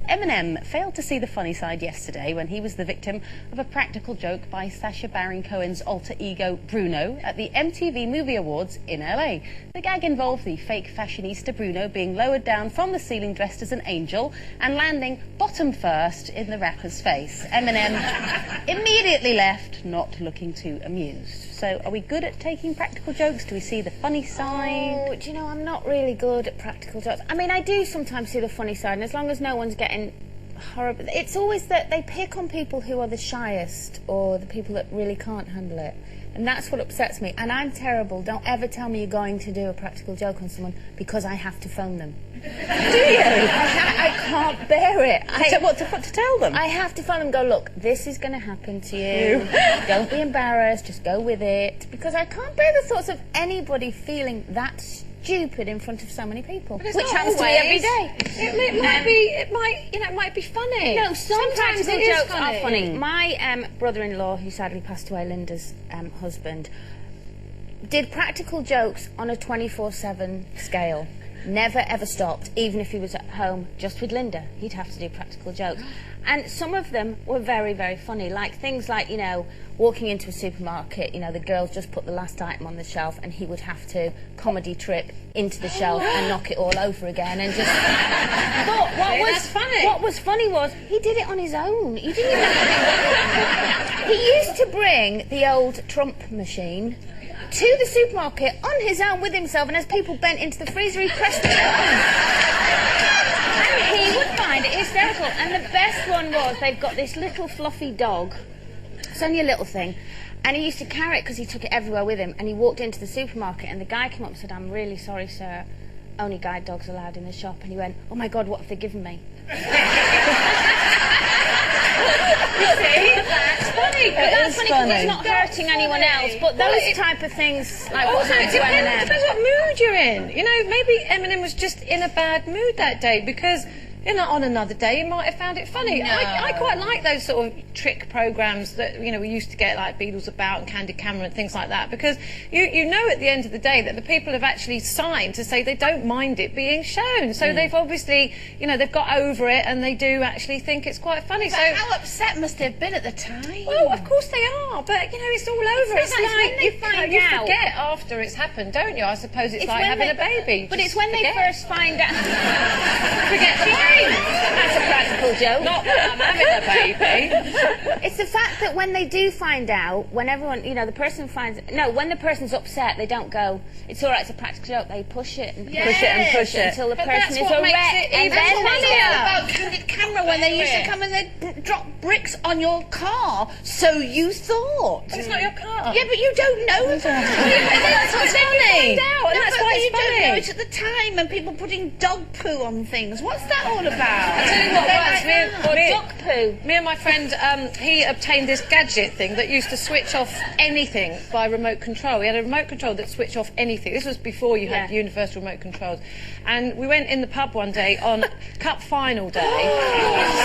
Eminem failed to see the funny side yesterday when he was the victim of a practical joke by Sacha Baron Cohen's alter ego Bruno at the MTV Movie Awards in LA. The gag involved the fake fashionista Bruno being lowered down from the ceiling dressed as an angel and landing bottom first in the rapper's face. Eminem immediately left, not looking too amused. So, are we good at taking practical jokes? Do we see the funny side? Oh, do you know, I'm not really good at practical jokes. I mean, I do sometimes see the funny side, and as long as no one's getting horrible... It's always that they pick on people who are the shyest or the people that really can't handle it. And that's what upsets me. And I'm terrible. Don't ever tell me you're going to do a practical joke on someone because I have to phone them. Do you? I can't bear it. So what to tell them? I have to phone them and go, look, this is going to happen to you. Don't be embarrassed. Just go with it. Because I can't bear the thoughts of anybody feeling that stupid in front of so many people, which happens to me every day. It might be funny. No, some practical jokes are funny. Mm. My brother-in-law, who sadly passed away, Linda's husband, did practical jokes on a 24/7 scale. Never ever stopped, even if he was at home just with Linda. He'd have to do practical jokes. And some of them were very, very funny. Like things like, you know, walking into a supermarket, you know, the girls just put the last item on the shelf and he would have to comedy trip into the shelf and knock it all over again and just... But what was funny was he did it on his own. He didn't even... He used to bring the old Trump machine to the supermarket on his own with himself, and as people bent into the freezer, he pressed the button. And he would find it hysterical. And the best one was, they've got this little fluffy dog. It's only a little thing. And he used to carry it because he took it everywhere with him. And he walked into the supermarket, and the guy came up and said, "I'm really sorry, sir. Only guide dogs allowed in the shop." And he went, "Oh my God, what have they given me?" You see, that's funny. But that's funny because it's not hurting anyone else. But those type of things, like what happened to Eminem. It depends what mood you're in. You know, maybe Eminem was just in a bad mood that day because, you know, on another day you might have found it funny. No. I quite like those sort of trick programmes that, you know, we used to get, like Beatles About and Candid Camera and things like that, because you know at the end of the day that the people have actually signed to say they don't mind it being shown. So they've obviously, you know, they've got over it and they do actually think it's quite funny. But so how upset must they have been at the time? Well, of course they are, but, you know, it's all over. It's like you out. forget after it's happened, don't you? I suppose it's like when having a baby. But Just it's when forget. they first find out. Forget the pain. That's a practical joke. Not that I'm having a baby. It's the fact that when they do find out, when everyone, you know, the person finds... No, when the person's upset, they don't go, "It's all right, it's a practical joke." They push it and push it and push it until the But person that's is what a makes wreck. it And even then they funnier. go... About Candid Camera when they used to come and they'd drop bricks on your car, so you thought. But it's not your car. Yeah, but you don't know that. That's what's funny. No, That's but why you it's don't know funny. it at the time, and people putting dog poo on things. What's that all about? I tell you what, Duck poo. me and my friend, he obtained this gadget thing that used to switch off anything by remote control. He had a remote control that switched off anything. This was before you had universal remote controls. And we went in the pub one day on cup final day,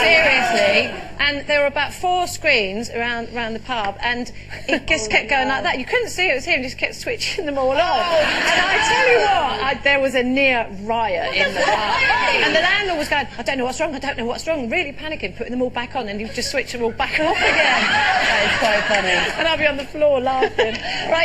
seriously, and there were about 4 screens around the pub, and it just kept going like that. You couldn't see it was him, just kept switching them all on. And I tell you what, there was a near riot in the pub. And the landlord was going, "I don't know what's wrong, I don't know what's wrong," really panicking, putting them all back on, and he would just switch them all back off again. That is so funny. And I'd be on the floor laughing. Right.